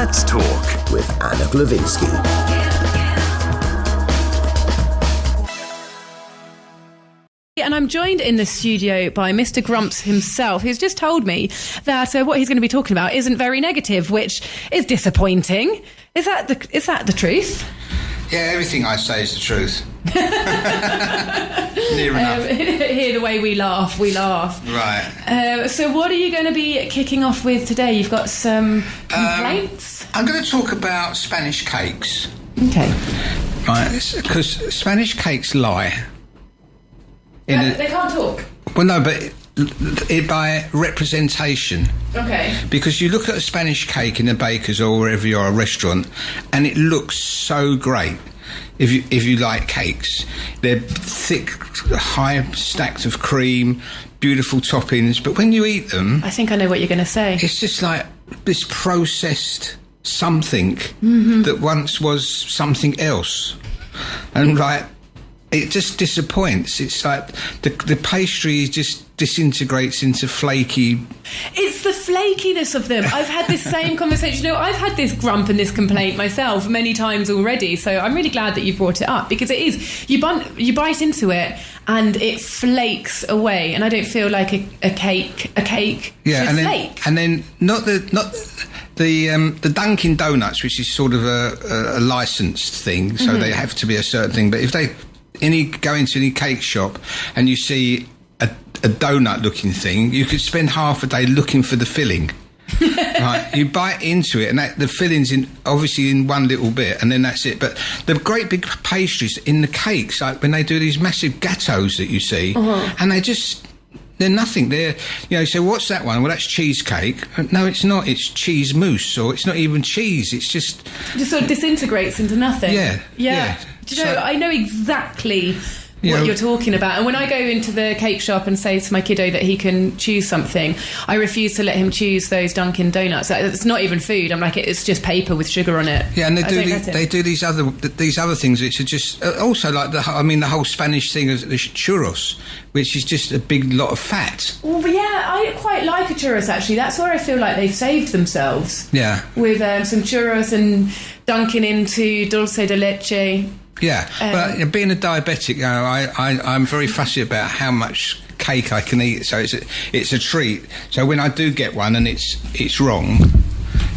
Let's Talk with Anna Glowinski. And I'm joined in the studio by Mr. Grumps himself, who's just told me that what he's going to be talking about isn't very negative, which is disappointing. Is that the truth? Yeah, everything I say is the truth. Near enough. Hear the way we laugh. Right. So what are you going to be kicking off with today? You've got some complaints? I'm going to talk about Spanish cakes. Okay. Right, because Spanish cakes lie. They can't talk? Well, no, but by representation. Okay. Because you look at a Spanish cake in a baker's or wherever you are, a restaurant, and it looks so great. If you like cakes, they're thick, high stacked of cream, beautiful toppings. But when you eat them, I think I know what you're going to say. It's just like this processed something that once was something else, and like it just disappoints. It's like the pastry just disintegrates into flaky. It's the flakiness of them. I've had this same conversation. You know, I've had this grump and this complaint myself many times already. So I'm really glad that you brought it up, because it is you bite into it and it flakes away, and I don't feel like a cake. Yeah, should flake. And then not the Dunkin' Donuts, which is sort of a licensed thing, so they have to be a certain thing. But if they go into any cake shop and you see a donut-looking thing, you could spend half a day looking for the filling. Right, you bite into it, and the filling's obviously in one little bit, and then that's it. But the great big pastries in the cakes, like when they do these massive gâteaux that you see, and they're nothing. So what's that one? Well, that's cheesecake. No, it's not. It's cheese mousse, or it's not even cheese. It's just sort of disintegrates into nothing. Yeah. Do you know, I know exactly what you're talking about. And when I go into the cake shop and say to my kiddo that he can choose something, I refuse to let him choose those Dunkin' Donuts. It's not even food. I'm like, it's just paper with sugar on it. Yeah, and they do these other things which are just also like the whole Spanish thing of the churros, which is just a big lot of fat. Well, yeah, I quite like a churros, actually. That's where I feel like they've saved themselves. Yeah. With some churros and dunking into dulce de leche. Yeah, but being a diabetic, I'm very fussy about how much cake I can eat. So it's a treat. So when I do get one and it's wrong,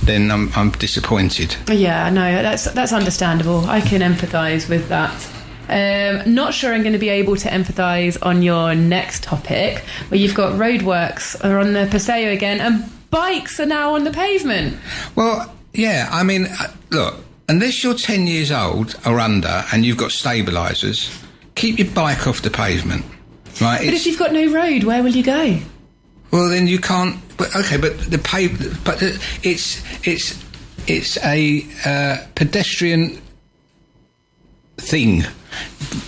then I'm disappointed. Yeah, no, that's understandable. I can empathise with that. Not sure I'm going to be able to empathise on your next topic, where you've got roadworks are on the Paseo again and bikes are now on the pavement. Well, yeah, I mean, look. Unless you're 10 years old or under and you've got stabilisers, keep your bike off the pavement, right? But if you've got no road, where will you go? Well, then you can't. But it's a pedestrian thing.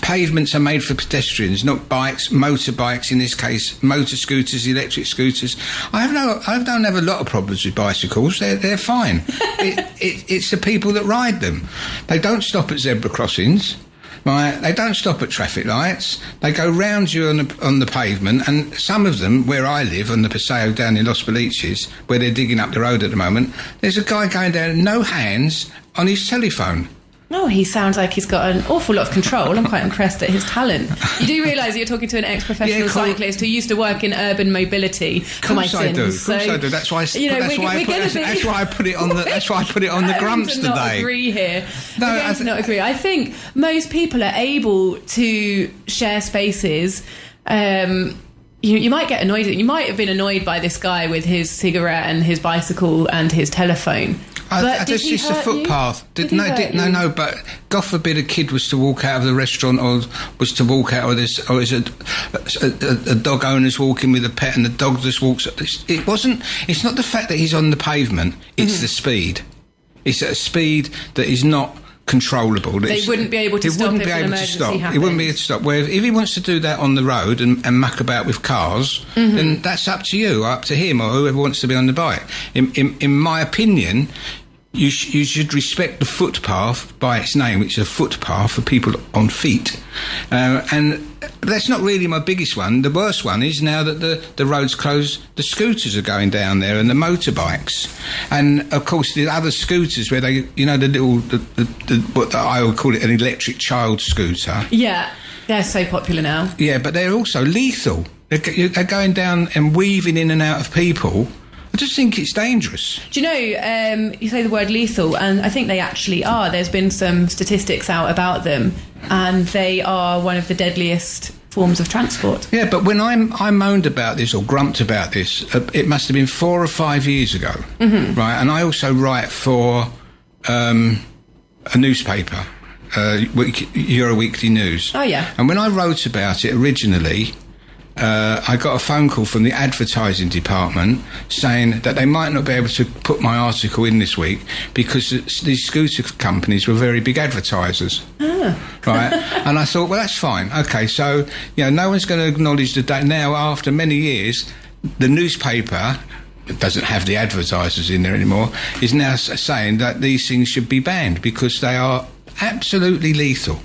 Pavements are made for pedestrians, not bikes, motorbikes in this case, motor scooters, electric scooters. I don't have a lot of problems with bicycles. They're fine. It's the people that ride them. They don't stop at zebra crossings. Right? They don't stop at traffic lights. They go round you on the pavement, and some of them, where I live, on the Paseo down in Los Boliches, where they're digging up the road at the moment, there's a guy going down, no hands, on his telephone. Oh, he sounds like he's got an awful lot of control. I'm quite impressed at his talent. You do realise you're talking to an ex-professional cyclist who used to work in urban mobility for my sins. Of course I do. That's why I put it on the grumps today. Not agree here. No, not agree. I think most people are able to share spaces. You might get annoyed. You might have been annoyed by this guy with his cigarette and his bicycle and his telephone. It's just a footpath. No. But God forbid a kid was to walk out of the restaurant, or was to walk out, or is a dog owner's walking with a pet, and the dog just walks. It's not the fact that he's on the pavement. It's the speed. It's at a speed that is not controllable. They wouldn't be able to stop if an emergency happens. He wouldn't be able to stop. Where if he wants to do that on the road and muck about with cars, then that's up to you, up to him, or whoever wants to be on the bike. In my opinion, you should respect the footpath by its name, which is a footpath for people on feet. And that's not really my biggest one. The worst one is now that the road's closed, the scooters are going down there and the motorbikes. And, of course, the other scooters where they, the little, what I would call it an electric child scooter. Yeah, they're so popular now. Yeah, but they're also lethal. They're going down and weaving in and out of people. I just think it's dangerous. Do you know, you say the word lethal, and I think they actually are. There's been some statistics out about them, and they are one of the deadliest forms of transport. Yeah, but when I moaned about this or grumped about this, it must have been 4 or 5 years ago, right? And I also write for a newspaper, Euro Weekly News. Oh, yeah. And when I wrote about it originally, I got a phone call from the advertising department saying that they might not be able to put my article in this week because these scooter companies were very big advertisers. Right? And I thought, well, that's fine. Okay, so, no one's going to acknowledge the day. Now, after many years, the newspaper, that doesn't have the advertisers in there anymore, is now saying that these things should be banned because they are absolutely lethal.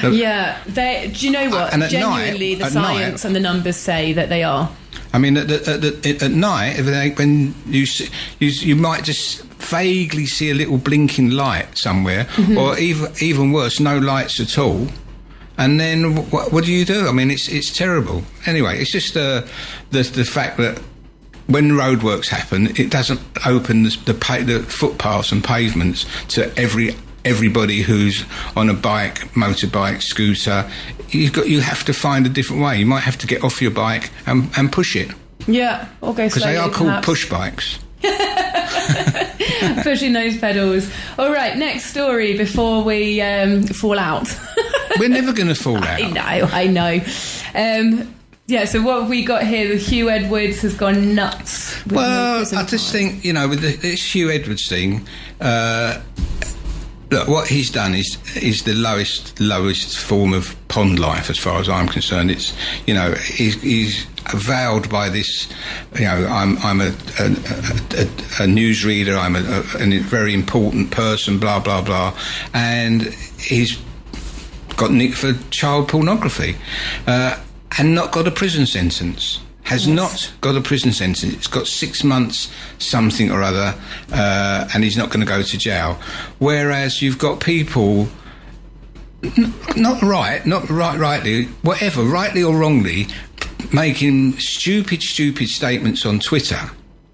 Yeah, do you know what? And genuinely, the science and the numbers say that they are. I mean, at night, when you might just vaguely see a little blinking light somewhere, or even worse, no lights at all. And then what do you do? I mean, it's terrible. Anyway, it's just the fact that when roadworks happen, it doesn't open the footpaths and pavements to everybody who's on a bike, motorbike, scooter. You have to find a different way. You might have to get off your bike and push it. Yeah, or go slowly. Because they are called push bikes. Pushing those pedals. All right, next story before we fall out. We're never going to fall out. I know. Yeah, so what have we got here? Hugh Edwards has gone nuts. Well, I just think, with this Hugh Edwards thing, look, what he's done is the lowest form of pond life, as far as I'm concerned. It's, he's vowed by this. I'm a newsreader. I'm a very important person. Blah blah blah, and he's got nicked for child pornography, and not got a prison sentence. Has not got a prison sentence. It's got 6 months something or other, and he's not going to go to jail. Whereas you've got people, rightly, rightly or wrongly, making stupid statements on Twitter.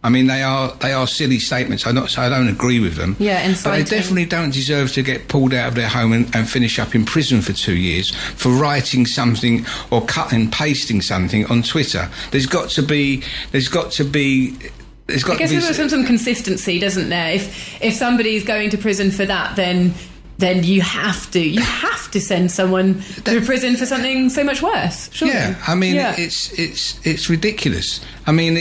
I mean, they are silly statements. I don't agree with them. Yeah, but they definitely don't deserve to get pulled out of their home and finish up in prison for 2 years for writing something or cutting and pasting something on Twitter. There's got to be. I guess there's some consistency, doesn't there? If somebody's going to prison for that, then you have to send someone to prison for something so much worse. Surely. Yeah, I mean, it's ridiculous. I mean,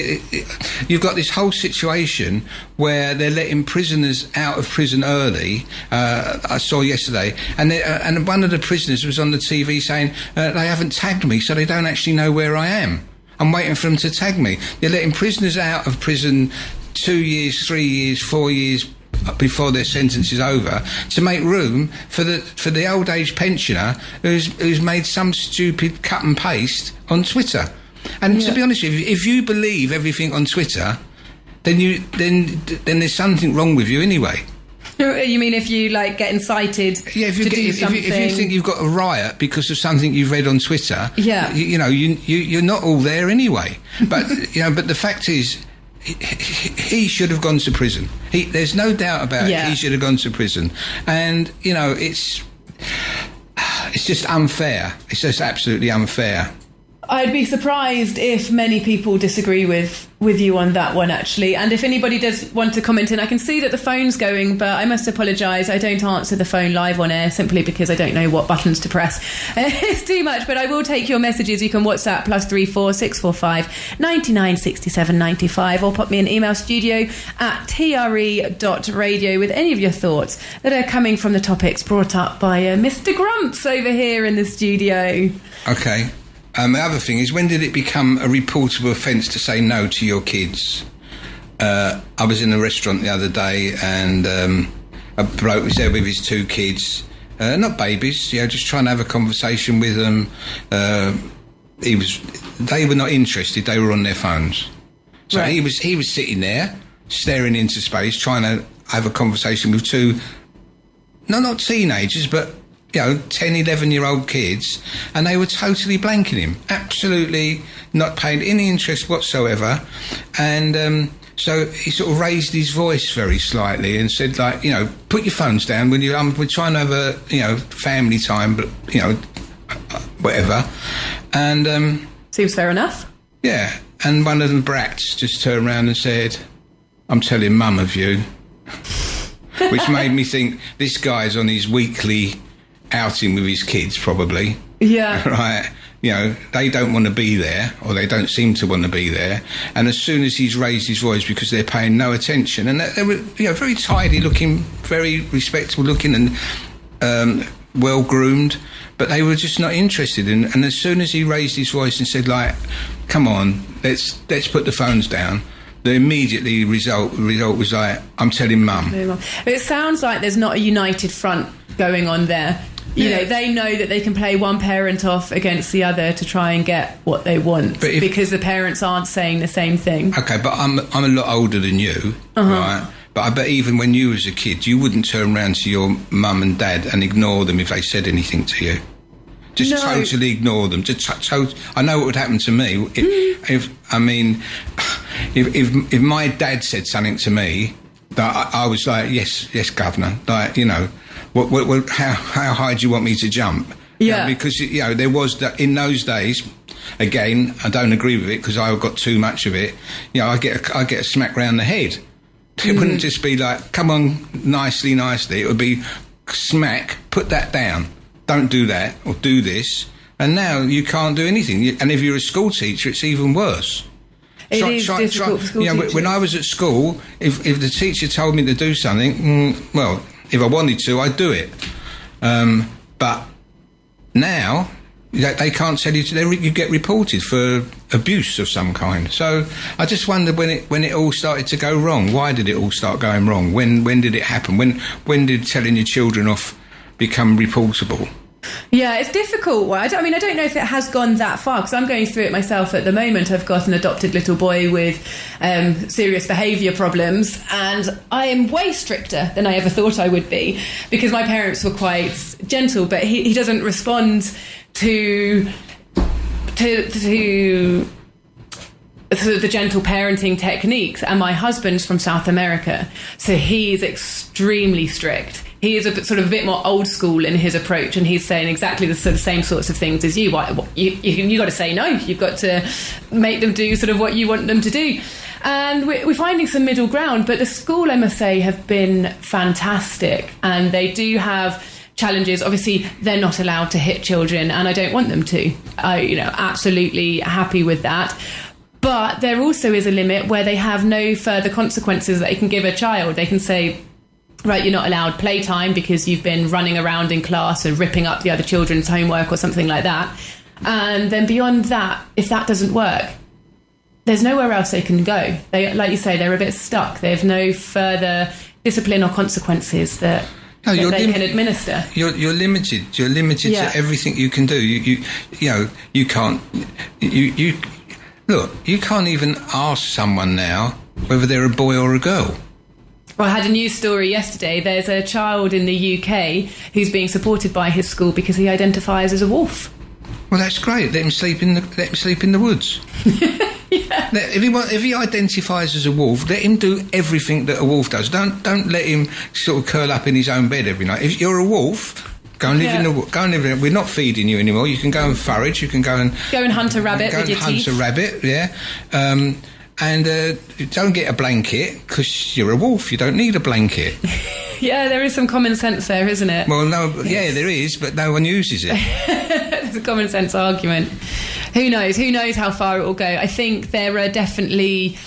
you've got this whole situation where they're letting prisoners out of prison early. I saw yesterday, and one of the prisoners was on the TV saying they haven't tagged me, so they don't actually know where I am. I'm waiting for them to tag me. You're letting prisoners out of prison 2 years, 3 years, 4 years before their sentence is over to make room for the old age pensioner who's made some stupid cut and paste on Twitter. And to be honest with you, if you believe everything on Twitter, then there's something wrong with you anyway. You mean if you get incited to do something? If you think you've got a riot because of something you've read on Twitter, you're not all there anyway. But but the fact is, he should have gone to prison. There's no doubt about it. He should have gone to prison. And it's just unfair. It's just absolutely unfair. I'd be surprised if many people disagree with you on that one, actually. And if anybody does want to comment in, I can see that the phone's going, but I must apologise. I don't answer the phone live on air simply because I don't know what buttons to press. It's too much, but I will take your messages. You can WhatsApp +34 645 99 67 95 or pop me an email studio@tre.radio with any of your thoughts that are coming from the topics brought up by Mr. Grumps over here in the studio. Okay. The other thing is, when did it become a reportable offence to say no to your kids? I was in a restaurant the other day, and a bloke was there with his 2 kids, not babies, just trying to have a conversation with them. They were not interested. They were on their phones. So Right. he was sitting there, staring into space, trying to have a conversation with 2, not teenagers, but 10, 11-year-old kids, and they were totally blanking him, absolutely not paying any interest whatsoever. And so he sort of raised his voice very slightly and said, like, put your phones down when we're trying to have a family time, but whatever. And Seems fair enough. yeah, and one of the brats just turned around and said, "I'm telling mum of you," which made me think this guy's on his weekly outing with his kids, probably. Yeah. Right. They don't want to be there, or they don't seem to want to be there. And as soon as he's raised his voice, because they're paying no attention, and they were, very tidy looking, very respectable looking, and well groomed, but they were just not interested. And as soon as he raised his voice and said, like, "Come on, let's put the phones down," the immediately result was like, "I'm telling mum." It sounds like there's not a united front going on there. They know that they can play one parent off against the other to try and get what they want, because the parents aren't saying the same thing. Okay, but I'm a lot older than you, right? But I bet even when you was a kid, you wouldn't turn around to your mum and dad and ignore them if they said anything to you. Just totally ignore them. I know what would happen to me if my dad said something to me that I was like, yes, governor, like, how high do you want me to jump? Yeah. Because there was that in those days. Again, I don't agree with it because I got too much of it. I get a smack round the head. It wouldn't just be like, "Come on, nicely." It would be smack. Put that down. Don't do that, or do this. And now you can't do anything. And if you're a school teacher, it's even worse. It is difficult for school teachers. When I was at school, if the teacher told me to do something, well, if I wanted to, I'd do it. But now they can't tell you to. You get reported for abuse of some kind. So I just wondered when it all started to go wrong. Why did it all start going wrong? When did it happen? When did telling your children off become reportable? Yeah, it's difficult. I don't know if it has gone that far, because I'm going through it myself at the moment. I've got an adopted little boy with serious behaviour problems, and I am way stricter than I ever thought I would be, because my parents were quite gentle, but he doesn't respond to the gentle parenting techniques. And my husband's from South America, so he's extremely strict. He is a bit more old school in his approach, and he's saying exactly the same sorts of things as you. You got to say no. You've got to make them do sort of what you want them to do. And we're finding some middle ground. But the school, I must say, have been fantastic, and they do have challenges. Obviously, they're not allowed to hit children, and I don't want them to. Absolutely happy with that. But there also is a limit where they have no further consequences that they can give a child. They can say, right, you're not allowed playtime because you've been running around in class and ripping up the other children's homework or something like that. And then beyond that, if that doesn't work, there's nowhere else they can go. They, like you say, they're a bit stuck. They have no further discipline or consequences that they can administer. You're limited. You're limited to everything you can do. You can't. Look, you can't even ask someone now whether they're a boy or a girl. Well, I had a news story yesterday. There's a child in the UK who's being supported by his school because he identifies as a wolf. Well, that's great. Let him sleep in the woods. Yeah. If he identifies as a wolf, let him do everything that a wolf does. Don't let him sort of curl up in his own bed every night. If you're a wolf, go and live in the wood. Go and live in it. We're not feeding you anymore. You can go and forage. You can go and hunt a rabbit with your teeth. Hunt a rabbit. Yeah. And don't get a blanket because you're a wolf. You don't need a blanket. Yeah, there is some common sense there, isn't it? Well, no, yeah, there is, but no one uses it. It's a common sense argument. Who knows? Who knows how far it will go? I think there are definitely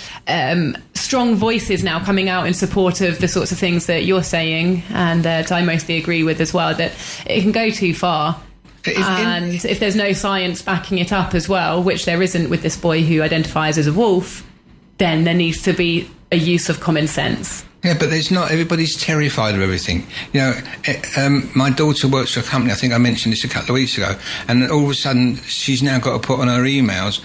strong voices now coming out in support of the sorts of things that you're saying, and that I mostly agree with as well, that it can go too far. If there's no science backing it up as well, which there isn't with this boy who identifies as a wolf, then there needs to be a use of common sense. Yeah, but there's not. Everybody's terrified of everything. My daughter works for a company. I think I mentioned this a couple of weeks ago, and all of a sudden she's now got to put on her emails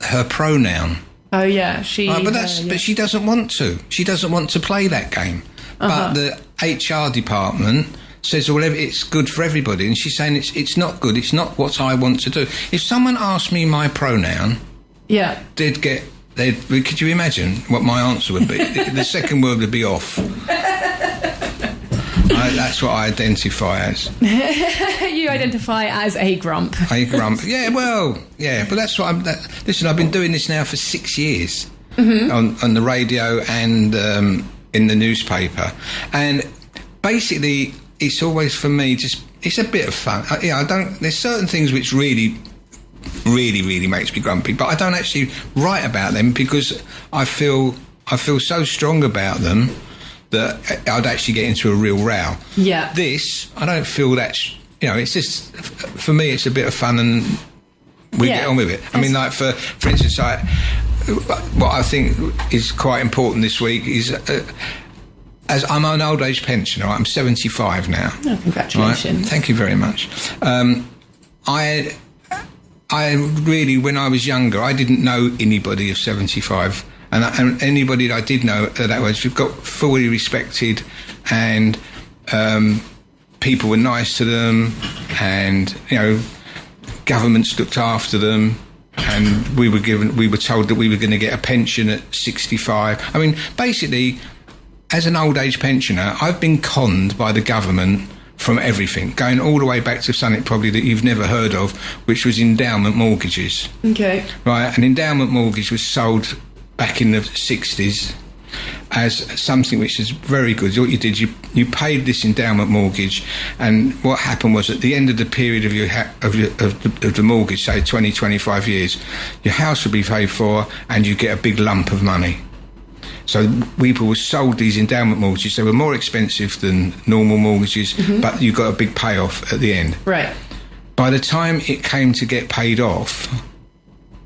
her pronoun. Oh yeah, but she doesn't want to. She doesn't want to play that game. But the HR department says, well, it's good for everybody, and she's saying it's not good. It's not what I want to do. If someone asked me my pronoun, could you imagine what my answer would be? The second word would be off. That's what I identify as. You identify as a grump. A grump. Yeah, well, yeah. But that's what listen, I've been doing this now for 6 years on the radio and in the newspaper. And basically, it's always, for me, it's a bit of fun. There's certain things which really makes me grumpy, but I don't actually write about them because I feel so strong about them that I'd actually get into a real row. Yeah. This, I don't feel that's, it's just, for me, it's a bit of fun and we get on with it. I mean, like, for instance, what I think is quite important this week is, as I'm an old age pensioner, I'm 75 now. Oh, congratulations. Right? Thank you very much. I really, when I was younger, I didn't know anybody of 75. And anybody that I did know that was, we've got fully respected, and people were nice to them, and governments looked after them, and we were told that we were going to get a pension at 65. I mean, basically, as an old age pensioner, I've been conned by the government from everything, going all the way back to something probably that you've never heard of, which was endowment mortgages. Okay. Right, an endowment mortgage was sold back in the 60s as something which is very good. What you did, you paid this endowment mortgage, and what happened was, at the end of the period of the mortgage, say 20, 25 years, your house would be paid for and you get a big lump of money. So people were sold these endowment mortgages. They were more expensive than normal mortgages, but you got a big payoff at the end. Right. By the time it came to get paid off,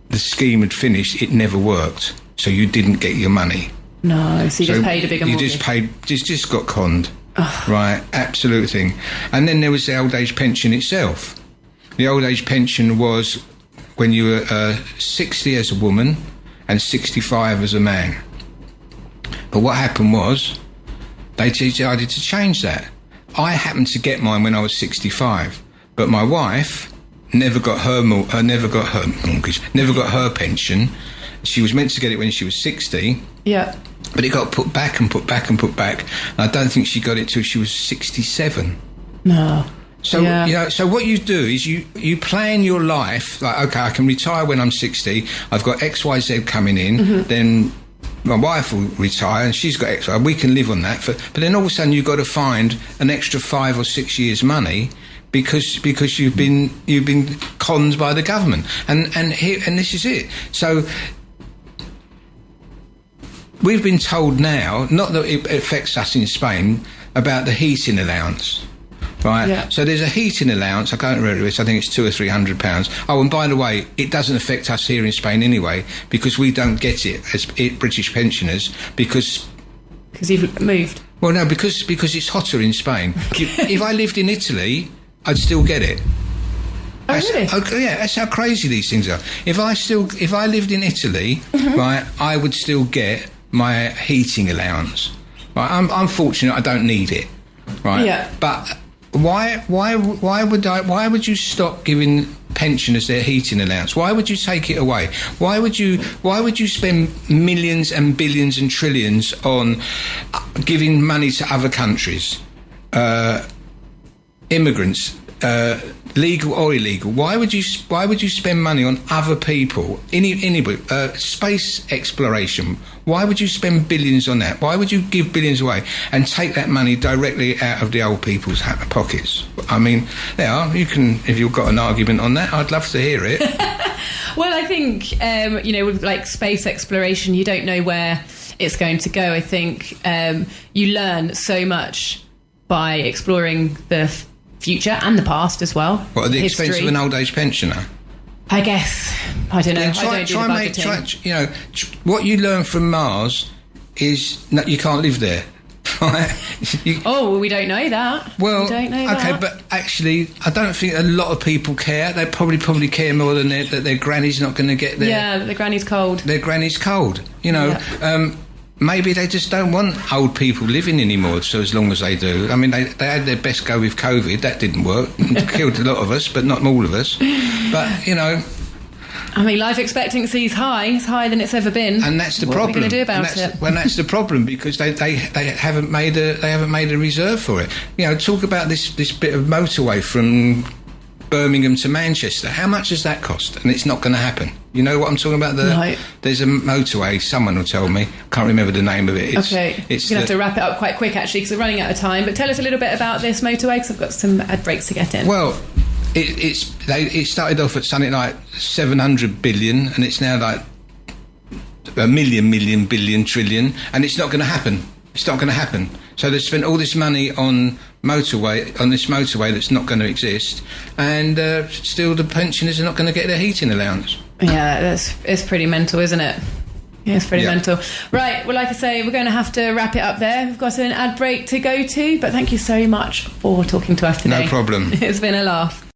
the scheme had finished. It never worked. So you didn't get your money. No, so you just paid a bigger mortgage. You just got conned. Right, absolute thing. And then there was the old age pension itself. The old age pension was when you were 60 as a woman and 65 as a man. But what happened was, they decided to change that. I happened to get mine when I was 65, but my wife never got her mortgage, never got her pension. She was meant to get it when she was 60. Yeah. But it got put back and put back and put back. And I don't think she got it till she was 67. No. So, so what you do is you plan your life, like, okay, I can retire when I'm 60. I've got X, Y, Z coming in. Then my wife will retire and she's got X, Y. We can live on that. But then all of a sudden you've got to find an extra 5 or 6 years' money because you've been conned by the government. And this is it. So we've been told now, not that it affects us in Spain, about the heating allowance. Right, yeah. So there's a heating allowance. I can't remember it. I think it's £200 or £300. Oh, and by the way, it doesn't affect us here in Spain anyway, because we don't get it as British pensioners because you've moved. Well, no, because it's hotter in Spain. If I lived in Italy, I'd still get it. Oh, really? Yeah, that's how crazy these things are. If I lived in Italy, right, I would still get my heating allowance. Right, I'm fortunate. I don't need it. Right, yeah, but. Why would you stop giving pensioners their heating allowance? Why would you take it away? Why would you spend millions and billions and trillions on giving money to other countries, immigrants, legal or illegal? Why would you spend money on other people? Anybody, space exploration. Why would you spend billions on that? Why would you give billions away and take that money directly out of the old people's pockets? I mean, you can, if you've got an argument on that, I'd love to hear it. Well, I think, with like space exploration, you don't know where it's going to go. I think you learn so much by exploring the future and the past as well. What, at the expense of an old age pensioner? I guess. I don't know. Yeah, I don't do the budgeting. What you learn from Mars is that you can't live there. Right? We don't know that. Well, we don't know okay, that. but actually, I don't think a lot of people care. They probably care more than that their granny's not going to get there. Yeah, the granny's cold. Their granny's cold. Maybe they just don't want old people living anymore, so as long as they do. I mean, they had their best go with COVID. That didn't work. It killed a lot of us, but not all of us. But, I mean, life expectancy is high. It's higher than it's ever been. And that's the problem. What are we going to do about it? Well, that's the problem, because they haven't made a reserve for it. Talk about this bit of motorway from Birmingham to Manchester. How much does that cost? And it's not going to happen. You know what I'm talking about? No. There's a motorway. Someone will tell me. Can't remember the name of it. You're going to have to wrap it up quite quick, actually, because we're running out of time. But tell us a little bit about this motorway, because I've got some ad breaks to get in. Well, it started off at something like 700 billion, and it's now like a million, billion, trillion, and it's not going to happen. It's not going to happen. So they've spent all this money on this motorway that's not going to exist, and still the pensioners are not going to get their heating allowance. Yeah, it's pretty mental, isn't it? Yeah, it's pretty mental. Right, well, like I say, we're going to have to wrap it up there. We've got an ad break to go to, but thank you so much for talking to us today. No problem. It's been a laugh.